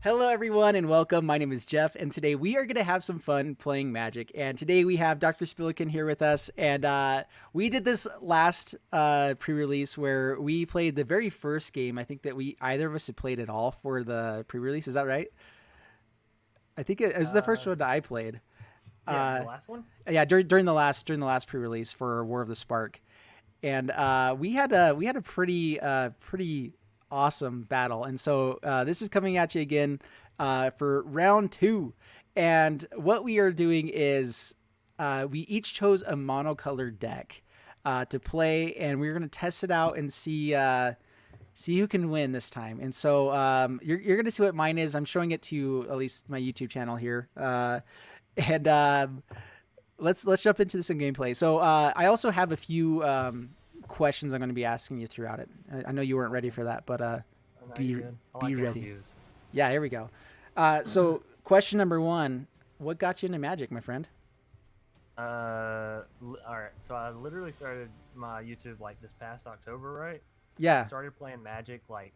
Hello, everyone, and welcome. My name is Jeff, and today we are going to have some fun playing Magic. And today we have Dr. Spilikin here with us, and we did this last pre-release where we played the very first game. I think that either of us had played at all for the pre-release. Is that right? I think it was the first one that I played. Yeah, the last one. Yeah, during the last pre-release for War of the Spark, and we had a pretty awesome battle. And so this is coming at you again for round 2. And what we are doing is we each chose a monocolored deck to play, and we're going to test it out and see who can win this time. And so you're going to see what mine is. I'm showing it to you, at least my YouTube channel here. And let's jump into this in gameplay. So I also have a few questions I'm going to be asking you throughout it. I know you weren't ready for that, but be ready. Yeah, here we go. So question number 1, what got you into Magic, my friend? All right. So I literally started my YouTube like this past October, right? Yeah. I started playing Magic like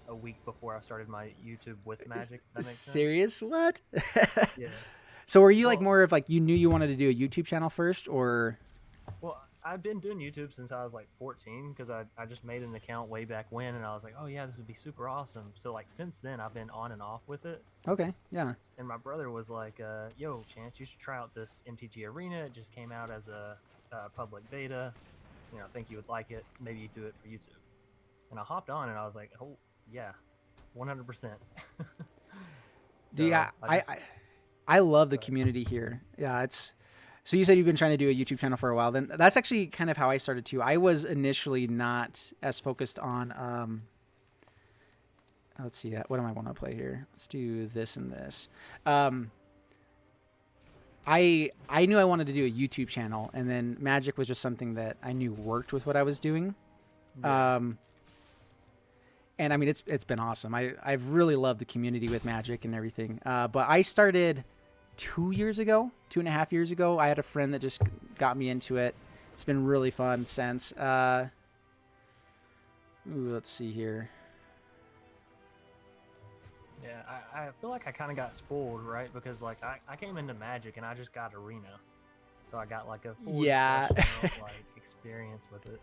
a week before I started my YouTube with Magic. If that makes sense. Serious? What? Yeah. So were you like more of like you knew you wanted to do a YouTube channel first, or? Well, I've been doing YouTube since I was like 14 because I just made an account way back when, and I was like, oh yeah, this would be super awesome. So like since then, I've been on and off with it. Okay, yeah. And my brother was like, yo, Chance, you should try out this MTG Arena. It just came out as a public beta. You know, I think you would like it. Maybe you do it for YouTube. And I hopped on, and I was like, oh yeah, 100%. Yeah, I love the community here. Yeah, it's. So you said you've been trying to do a YouTube channel for a while. Then that's actually kind of how I started too. I was initially not as focused on. Let's see. What do I want to play here? Let's do this and this. I knew I wanted to do a YouTube channel, and then Magic was just something that I knew worked with what I was doing. Yeah. And I mean, it's been awesome. I've really loved the community with Magic and everything. But I started 2.5 years ago. I had a friend that just got me into it. It's been really fun since. Let's see here. Yeah, I feel like I kind of got spoiled, right? Because like I came into Magic and I just got Arena, so I got like a full like experience with it.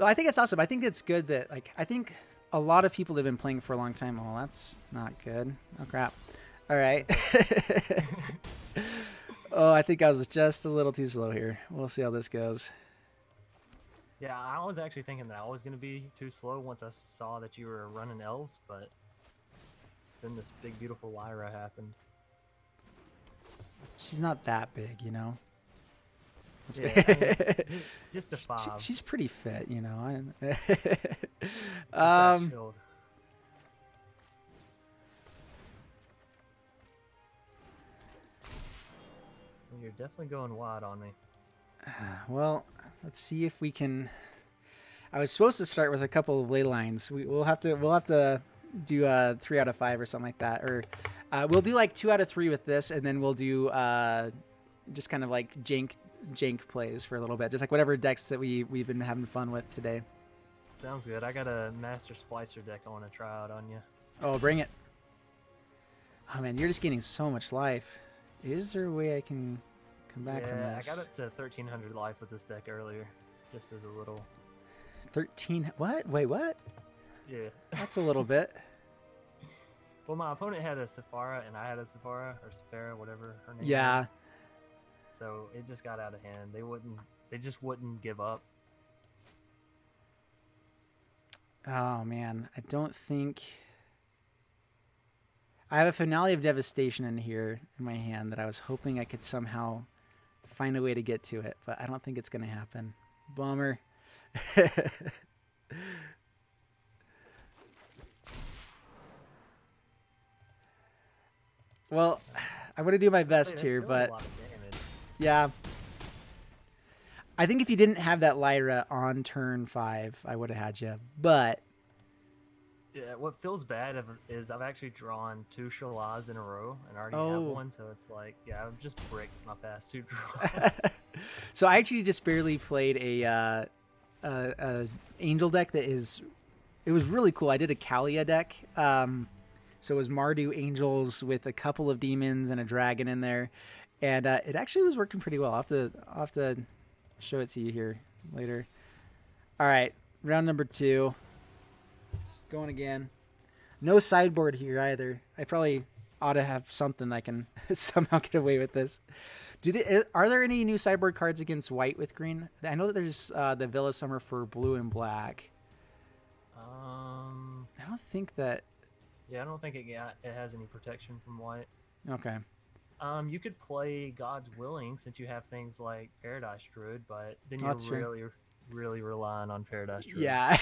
I think it's awesome. I think it's good that I think a lot of people have been playing for a long time. Oh, that's not good. Oh crap. All right. Oh, I think I was just a little too slow here. We'll see how this goes. Yeah, I was actually thinking that I was going to be too slow once I saw that you were running elves, but then this big, beautiful Lyra happened. She's not that big, you know? Yeah, I mean, just a 5. She's pretty fit, you know? You're definitely going wide on me. Well, let's see if we can. I was supposed to start with a couple of ley lines. We'll have to do 3 out of 5 or something like that, or we'll do like 2 out of 3 with this, and then we'll do just kind of like jank plays for a little bit, just like whatever decks that we've been having fun with today. Sounds good. I got a Master Splicer deck I want to try out on you. Oh, bring it. Oh man, you're just gaining so much life. Is there a way I can come back from this? I got up to 1300 life with this deck earlier, just as a little. 13? What? Wait, what? Yeah. That's a little bit. Well, my opponent had a Sephara, and I had a Sephara, or Sephara, whatever her name is. So it just got out of hand. They just wouldn't give up. Oh man, I don't think. I have a Finale of Devastation in here in my hand that I was hoping I could somehow find a way to get to it, but I don't think it's going to happen. Bummer. Well, I'm going to do my best here, but yeah. I think if you didn't have that Lyra on turn 5, I would have had you, but yeah, what feels bad is I've actually drawn 2 Shalaz in a row and already have one, so it's like, yeah, I've just bricked my past 2 draws. So I actually just barely played a angel deck that is, it was really cool. I did a Kalia deck. So it was Mardu Angels with a couple of demons and a dragon in there. And it actually was working pretty well. I'll have to show it to you here later. All right, round number 2. Going again. No sideboard here either. I probably ought to have something I can somehow get away with this. Are there any new sideboard cards against white with green? I know that there's the Villa Summer for blue and black. I don't think that... Yeah, I don't think it has any protection from white. Okay. You could play God's Willing since you have things like Paradise Druid, but then you're really relying on Paradise Druid. Yeah.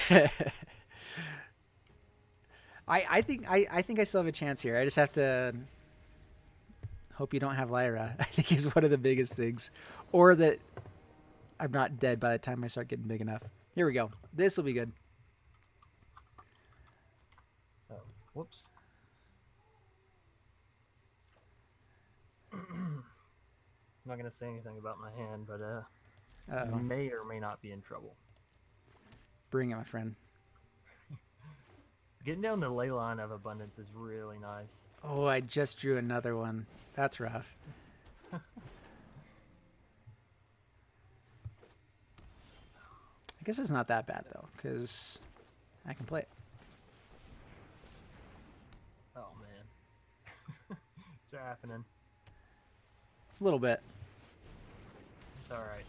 I think I still have a chance here. I just have to hope you don't have Lyra. I think is one of the biggest things, or that I'm not dead by the time I start getting big enough. Here we go. This will be good. Oh, whoops. I'm not going to say anything about my hand, but I may or may not be in trouble. Bring it, my friend. Getting down the Leyline of Abundance is really nice. Oh, I just drew another one. That's rough. I guess it's not that bad, though, because I can play it. Oh, man. It's happening. A little bit. It's all right.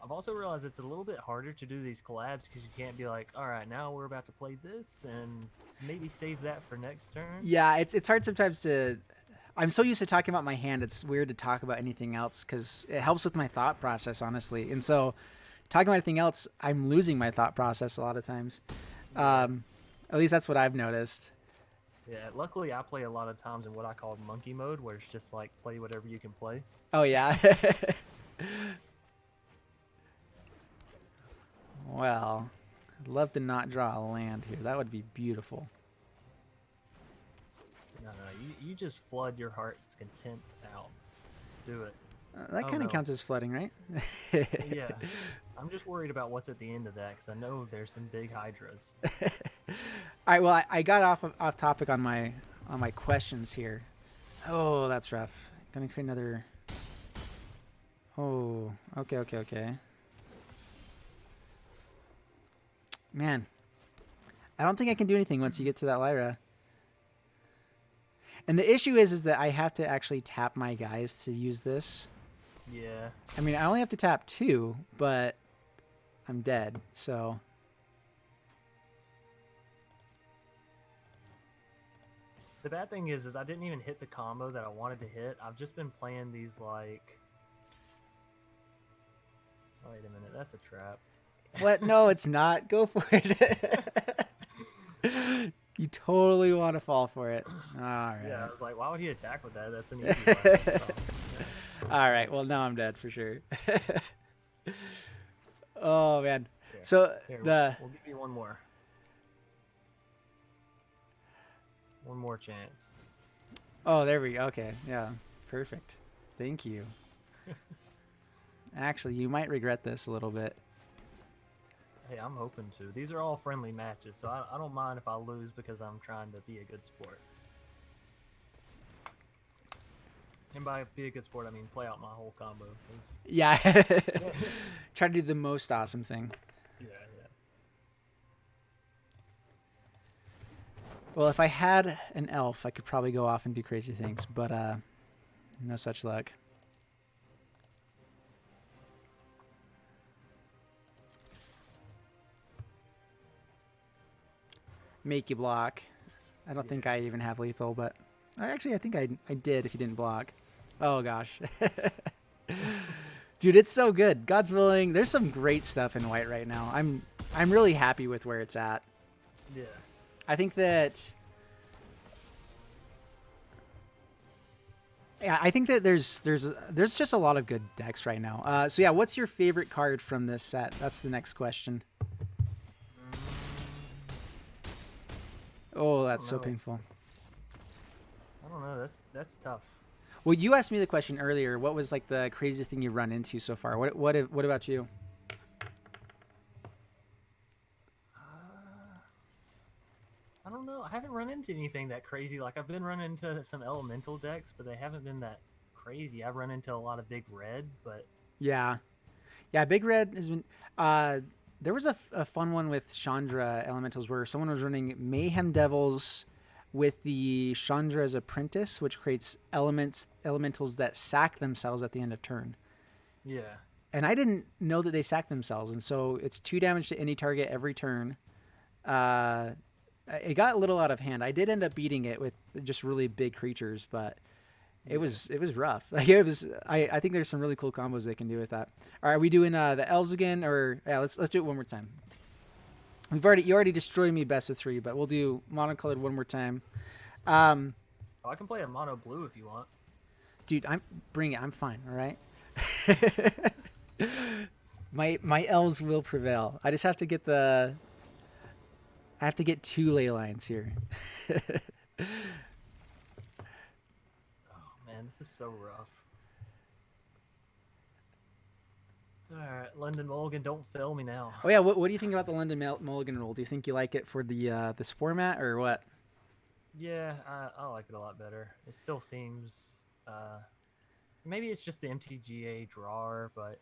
I've also realized it's a little bit harder to do these collabs because you can't be like, all right, now we're about to play this and maybe save that for next turn. Yeah, it's hard sometimes to... I'm so used to talking about my hand, it's weird to talk about anything else because it helps with my thought process, honestly. And so talking about anything else, I'm losing my thought process a lot of times. At least that's what I've noticed. Yeah, luckily I play a lot of times in what I call monkey mode, where it's just like play whatever you can play. Oh, yeah. Well, I'd love to not draw a land here. That would be beautiful. No, you just flood your heart's content out. Do it. That kind of counts as flooding, right? Yeah. I'm just worried about what's at the end of that because I know there's some big hydras. All right, well, I got off topic on my questions here. Oh, that's rough. Gonna create another... Oh, okay. Man, I don't think I can do anything once you get to that Lyra. And the issue is that I have to actually tap my guys to use this. Yeah. I mean, I only have to tap 2, but I'm dead, so... The bad thing is I didn't even hit the combo that I wanted to hit. I've just been playing these like... Wait a minute, that's a trap. What? No, it's not. Go for it. You totally want to fall for it. All right. Yeah, I was like, why would he attack with that? That's an easy one. So, yeah. All right. Well, now I'm dead for sure. Oh, man. Here, So we'll give you one more. One more chance. Oh, there we go. Okay. Yeah. Perfect. Thank you. Actually, you might regret this a little bit. Hey, I'm hoping to. These are all friendly matches, so I don't mind if I lose because I'm trying to be a good sport. And by be a good sport, I mean play out my whole combo. Yeah. Try to do the most awesome thing. Yeah. Well, if I had an elf, I could probably go off and do crazy things, but no such luck. Make you block. I don't think I even have lethal, but I think I did if you didn't block. Oh gosh. Dude, it's so good. God's willing. There's some great stuff in white right now. I'm really happy with where it's at. Yeah. I think that there's just a lot of good decks right now. So yeah, what's your favorite card from this set? That's the next question. Oh, that's so painful. I don't know. That's tough. Well, you asked me the question earlier. What was like the craziest thing you've run into so far? What about you? I don't know. I haven't run into anything that crazy. Like I've been running into some elemental decks, but they haven't been that crazy. I've run into a lot of big red, but Yeah, yeah. Big Red has been. There was a fun one with Chandra elementals where someone was running Mayhem Devils with the Chandra's Apprentice, which creates elementals that sack themselves at the end of turn. yeah. And I didn't know that they sack themselves, and so it's 2 damage to any target every turn. It got a little out of hand. I did end up beating it with just really big creatures, but it was rough. Like it was. I think there's some really cool combos they can do with that. All right, are we doing the elves again, or yeah? Let's do it one more time. You already destroyed me best of 3, but we'll do monocolored one more time. Oh, I can play a mono blue if you want. Dude, bring it. I'm fine. All right. my elves will prevail. I just have to get I have to get 2 ley lines here. Oh man, this is so rough. All right, London Mulligan, don't fail me now. Oh yeah, what do you think about the London Mulligan rule? Do you think you like it for the this format or what? Yeah, I like it a lot better. It still seems maybe it's just the MTGA drawer, but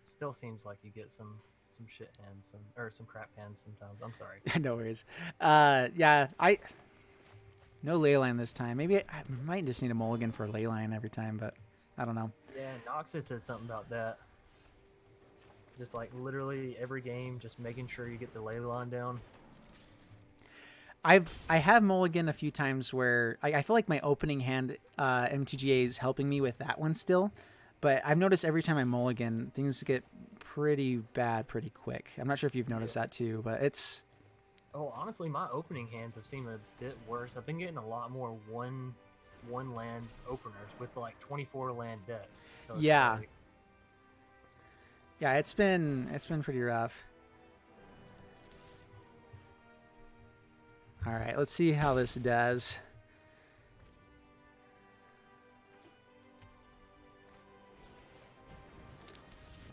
it still seems like you get some shit hands, some crap hands sometimes. I'm sorry. No worries. Yeah, no leyline this time. Maybe I might just need a mulligan for a leyline every time, but I don't know. Yeah, Noxid said something about that. Just like literally every game, just making sure you get the leyline down. I have mulligan a few times where I feel like my opening hand MTGA is helping me with that one still, but I've noticed every time I mulligan, things get pretty bad pretty quick. I'm not sure if you've noticed that too, but it's... Oh, honestly, my opening hands have seemed a bit worse. I've been getting a lot more one land openers with like 24 land decks. So yeah. Like... Yeah, it's been pretty rough. All right, let's see how this does.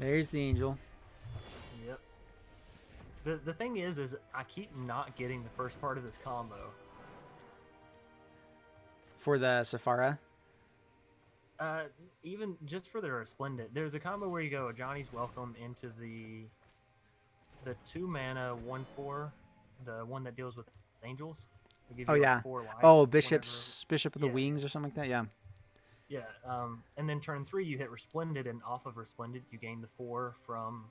There's the angel. Yep. The thing is I keep not getting the first part of this combo. For the Safara? Even just for the Resplendent, there's a combo where you go Johnny's Welcome into the 2 mana 1/4, the one that deals with angels. It gives Oh you yeah. like 4 life Oh, Bishop of the Yeah. Wings or something like that. Yeah. Yeah. And then turn 3 you hit Resplendent, and off of Resplendent you gain the 4 from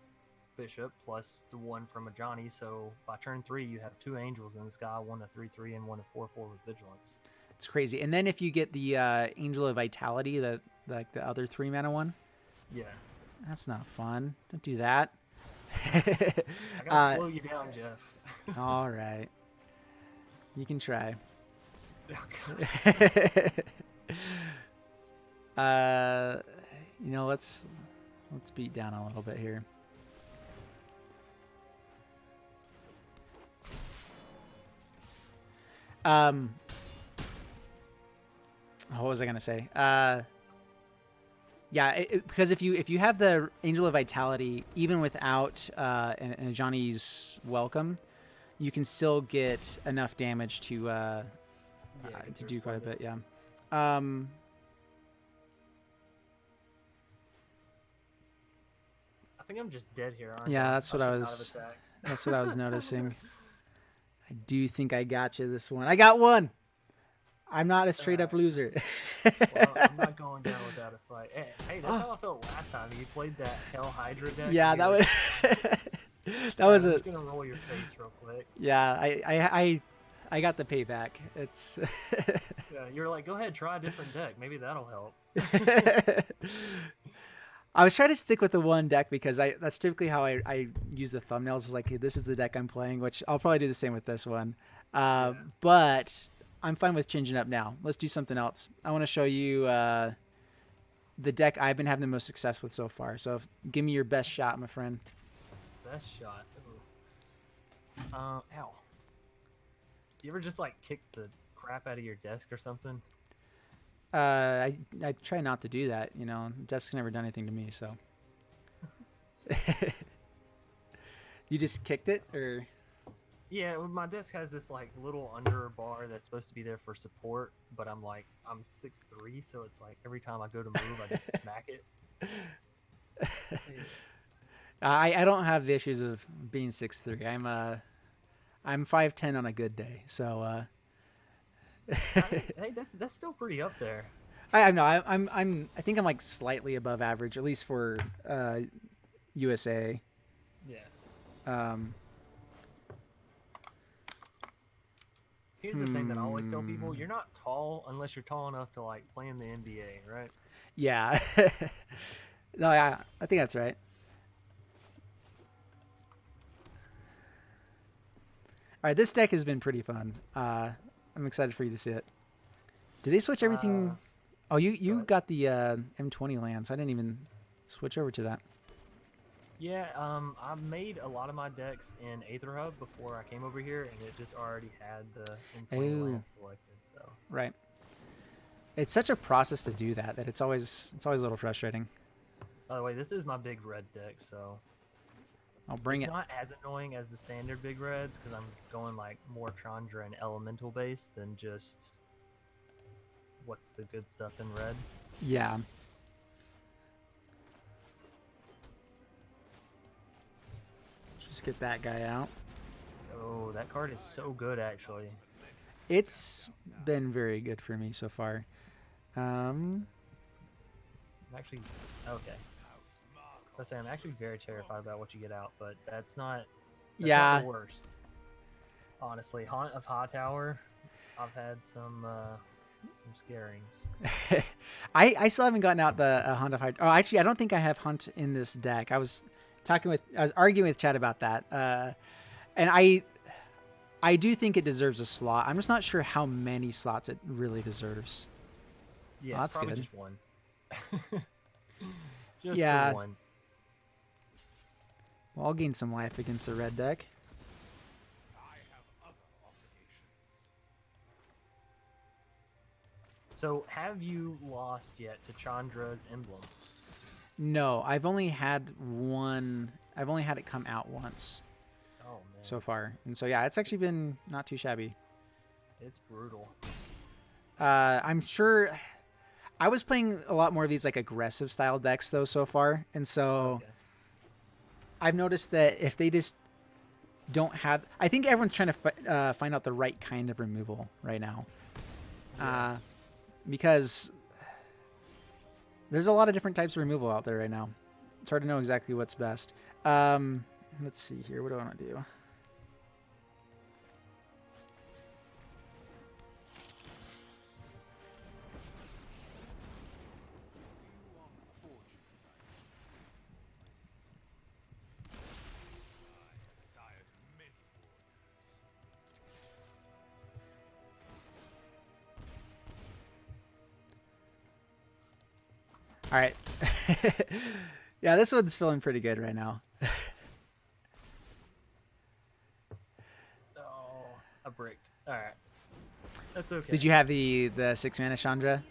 Bishop plus the 1 from a Johnny. So by turn 3 you have 2 angels in the sky, one a 3/3 and one a 4/4 with Vigilance. It's crazy. And then if you get the Angel of Vitality, the other 3 mana one. Yeah. That's not fun. Don't do that. I gotta slow you down, Jeff. All right. You can try. You know, let's beat down a little bit here. What was I gonna say? Yeah, because if you have the Angel of Vitality, even without and Johnny's Welcome, you can still get enough damage to do quite a bit. Yeah. I think I'm just dead here, aren't Yeah, I? that's what I was noticing. I do think I got you this one. I got one. I'm not a straight up loser. Well, I'm not going down without a fight. Hey, that's how I felt last time. You played that Hell Hydra deck. Yeah, that was that was I'm a. just gonna roll your face real quick. Yeah, I got the payback. It's. Yeah, you're like, go ahead, try a different deck. Maybe that'll help. I was trying to stick with the one deck because that's typically how I use the thumbnails. Is like, hey, this is the deck I'm playing, which I'll probably do the same with this one. But I'm fine with changing up now. Let's do something else. I want to show you the deck I've been having the most success with so far. So give me your best shot, my friend. Best shot. Ooh. Ow. You ever just like kick the crap out of your desk or something? I try not to do that. You know, Jeff's never done anything to me, so. You just kicked it, or? Yeah, well, my desk has this like little under bar that's supposed to be there for support, but I'm 6'3", so it's like every time I go to move, I just smack it. I don't have the issues of being 6'3". I'm 5'10" on a good day, so. Hey, that's still pretty up there. I know I think I'm like slightly above average, at least for USA. Yeah. Here's the thing that I always tell people: you're not tall unless you're tall enough to like play in the NBA, right? Yeah. No, yeah, I think that's right. All right, this deck has been pretty fun. I'm excited for you to see it. Did they switch everything? Oh, you got the M20 lands. I didn't even switch over to that. Yeah, I made a lot of my decks in Aether Hub before I came over here, and it just already had the M20 lands selected. So right. It's such a process to do that it's always a little frustrating. By the way, this is my big red deck, so I'll bring it. It's not as annoying as the standard big reds because I'm going like more Chandra and elemental based than just what's the good stuff in red. Yeah. Just get that guy out. Oh, that card is so good, actually. It's been very good for me so far. Actually, okay. Let's say I'm actually very terrified about what you get out, but that's not the worst. Honestly, Haunt of Hightower, I've had some scarings. I still haven't gotten out the Haunt of Hydra. Oh, actually, I don't think I have Hunt in this deck. I was arguing with Chad about that, and I do think it deserves a slot. I'm just not sure how many slots it really deserves. Yeah, that's probably good. Just one. Just the one. Well, I'll gain some life against the red deck. So, have you lost yet to Chandra's emblem? No, I've only had one. I've only had it come out once. Oh, man. So far, and so yeah, it's actually been not too shabby. It's brutal. I'm sure. I was playing a lot more of these like aggressive style decks though so far, and so I've noticed that if they just don't have, I think everyone's trying to find out the right kind of removal right now, because there's a lot of different types of removal out there right now. It's hard to know exactly what's best. Let's see here. What do I want to do? All right. Yeah, this one's feeling pretty good right now. Oh, I bricked. All right. That's okay. Did you have the 6-mana Chandra?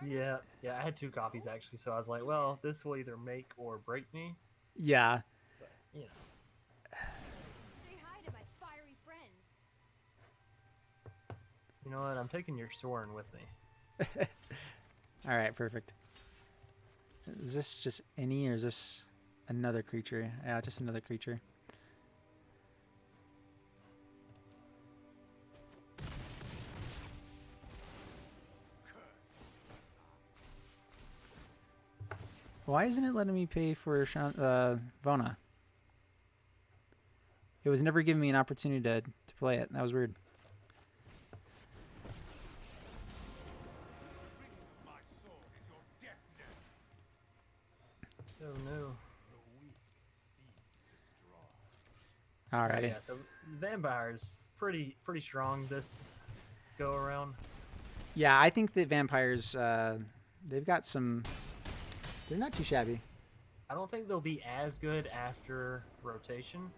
Yeah, I had 2 copies actually, so I was like, well, this will either make or break me. Yeah. But, you know. Say hi to my fiery friends. You know what? I'm taking your Soren with me. All right, perfect. Is this just any, or is this another creature? Yeah, just another creature. Why isn't it letting me pay for Vona? It was never giving me an opportunity to play it. That was weird. Oh no. Alrighty. Yeah, so vampires pretty strong this go around. Yeah, I think that vampires they've got some. They're not too shabby. I don't think they'll be as good after rotation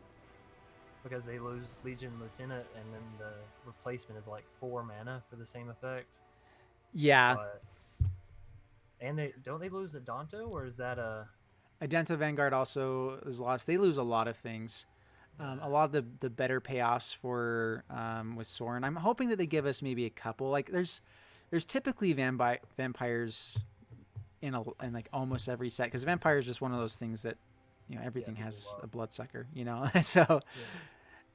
because they lose Legion Lieutenant and then the replacement is like 4 mana for the same effect. Yeah. But And they lose a Danto, or is that a? Identa Vanguard also is lost. They lose a lot of things. A lot of the better payoffs for with Soren. I'm hoping that they give us maybe a couple. Like there's typically vampires in like almost every set, because vampire is just one of those things that, you know, everything has a bloodsucker, you know. So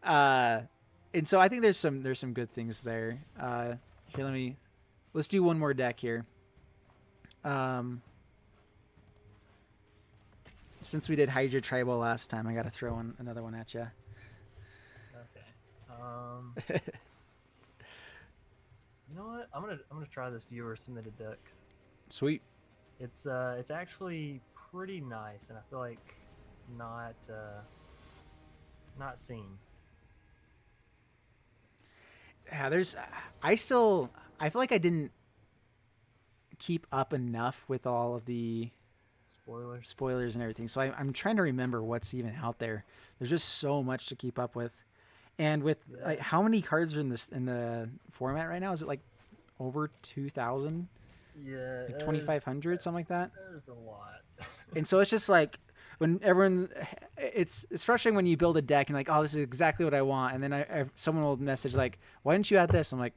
and so I think there's some good things there. Here, let's do one more deck here. Since we did Hydra Tribal last time, I got to throw another one at you. Okay. You know what? I'm gonna try this viewer submitted deck. Sweet. It's actually pretty nice, and I feel like not seen. Yeah, I feel like I didn't keep up enough with all of the spoilers and everything. So I'm trying to remember what's even out there. There's just so much to keep up with. And with like, how many cards are in the format right now? Is it like over 2,000? Yeah, like 2,500, something like that. There's a lot. And so it's just like when everyone, it's frustrating when you build a deck and like, oh, this is exactly what I want, and then someone will message like, why didn't you add this? I'm like,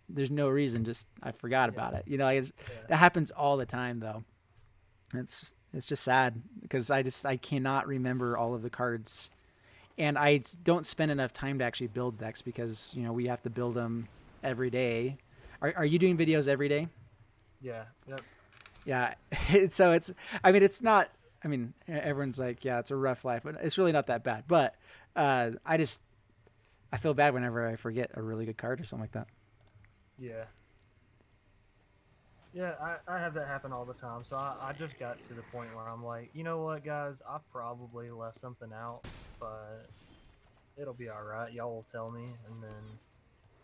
there's no reason, just I forgot about it. You know, like that happens all the time though. It's just sad because I cannot remember all of the cards. And I don't spend enough time to actually build decks because, you know, we have to build them every day. Are you doing videos every day? Yeah. Yep. Yeah. Everyone's like, yeah, it's a rough life, but it's really not that bad. But I feel bad whenever I forget a really good card or something like that. Yeah. Yeah, I have that happen all the time. So I just got to the point where I'm like, you know what, guys? I probably left something out, but it'll be all right. Y'all will tell me, and then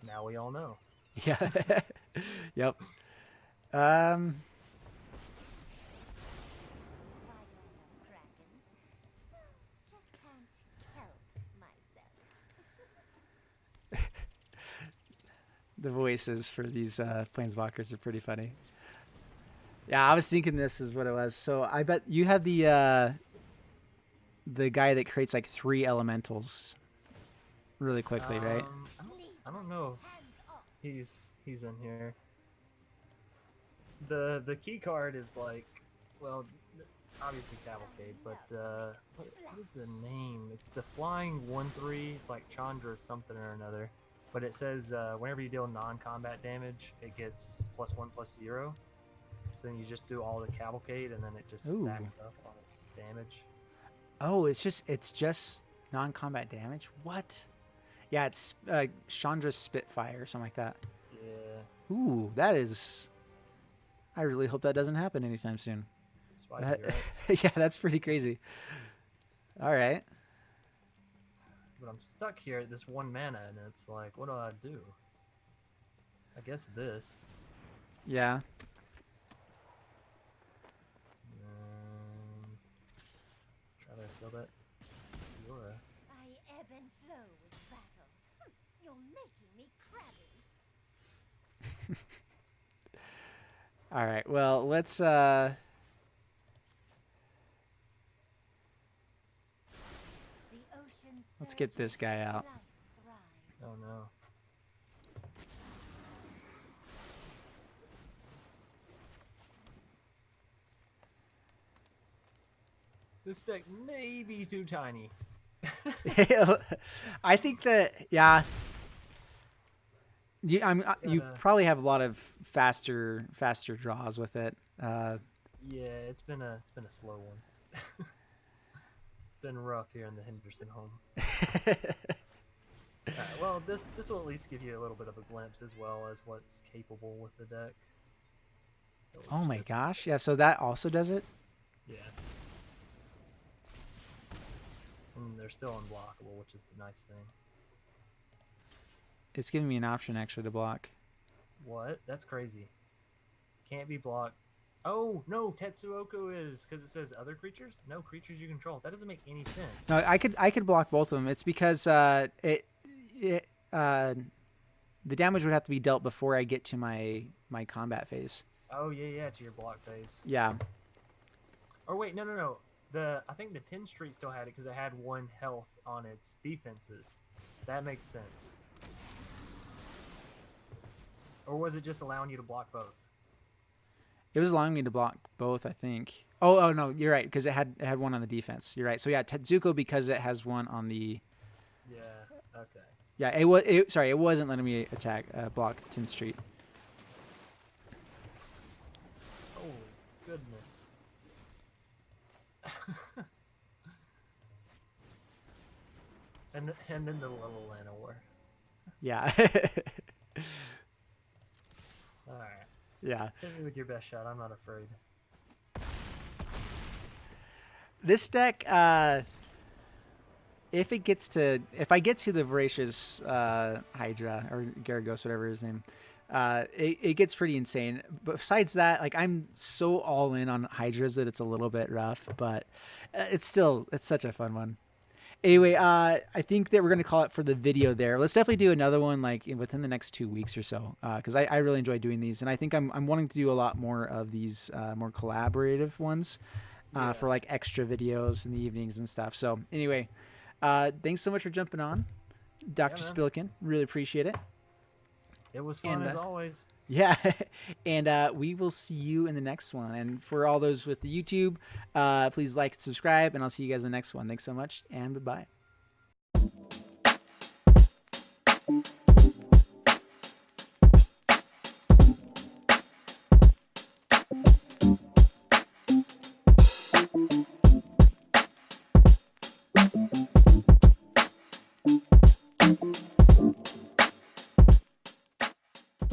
now we all know. Yeah. Yep. The voices for these planeswalkers are pretty funny. Yeah, I was thinking this is what it was. So I bet you have the guy that creates like 3 elementals really quickly, right? I don't know if he's in here. The key card is like, well, obviously Cavalcade, but what is the name? It's the flying 1/3. It's like Chandra something or another. But it says whenever you deal non-combat damage, it gets +1/+0. So then you just do all the Cavalcade, and then it just stacks up on its damage. Oh, it's just non-combat damage? What? Yeah, it's Chandra's Spitfire or something like that. Yeah. Ooh, that is... I really hope that doesn't happen anytime soon. Spicy, right? Yeah, that's pretty crazy. All right. But I'm stuck here at this 1 mana, and it's like, what do I do? I guess this. Yeah. Try to fill that. Fiora. I ebb and flow with battle. You're making me crabby. All right. Well, let's get this guy out. Oh no. This deck may be too tiny. I think that, yeah. You probably have a lot of faster draws with it. Yeah, it's been a slow one. Been rough here in the Henderson home. Well, this will at least give you a little bit of a glimpse as well as what's capable with the deck. So oh my gosh, yeah. So that also does it. Yeah. And they're still unblockable, which is the nice thing. It's giving me an option actually to block. What? That's crazy. Can't be blocked. Oh, no, Tetsuoku is, because it says other creatures? No, creatures you control. That doesn't make any sense. No, I could block both of them. It's because the damage would have to be dealt before I get to my combat phase. Oh yeah, to your block phase. Yeah. Or wait, no. I think the 10 Street still had it because it had 1 health on its defenses. That makes sense. Or was it just allowing you to block both? It was allowing me to block both, I think. Oh no, you're right, because it had 1 on the defense. You're right. So yeah, Tetsuko because it has 1 on the. Yeah. Okay. Yeah, it was. It wasn't letting me attack block 10th Street. Holy goodness. and then the little Llanowar. Yeah. All right. Yeah. Hit me with your best shot. I'm not afraid. This deck, if I get to the Voracious Hydra or Garagos, whatever his name, it gets pretty insane. But besides that, like, I'm so all in on Hydras that it's a little bit rough, but it's such a fun one. Anyway, I think that we're going to call it for the video there. Let's definitely do another one like within the next 2 weeks or so, because I really enjoy doing these. And I think I'm wanting to do a lot more of these more collaborative ones for like extra videos in the evenings and stuff. So anyway, thanks so much for jumping on, Dr. Spilikin. Really appreciate it. It was fun as always. Yeah, and we will see you in the next one. And for all those with the YouTube, please like and subscribe, and I'll see you guys in the next one. Thanks so much, and bye-bye.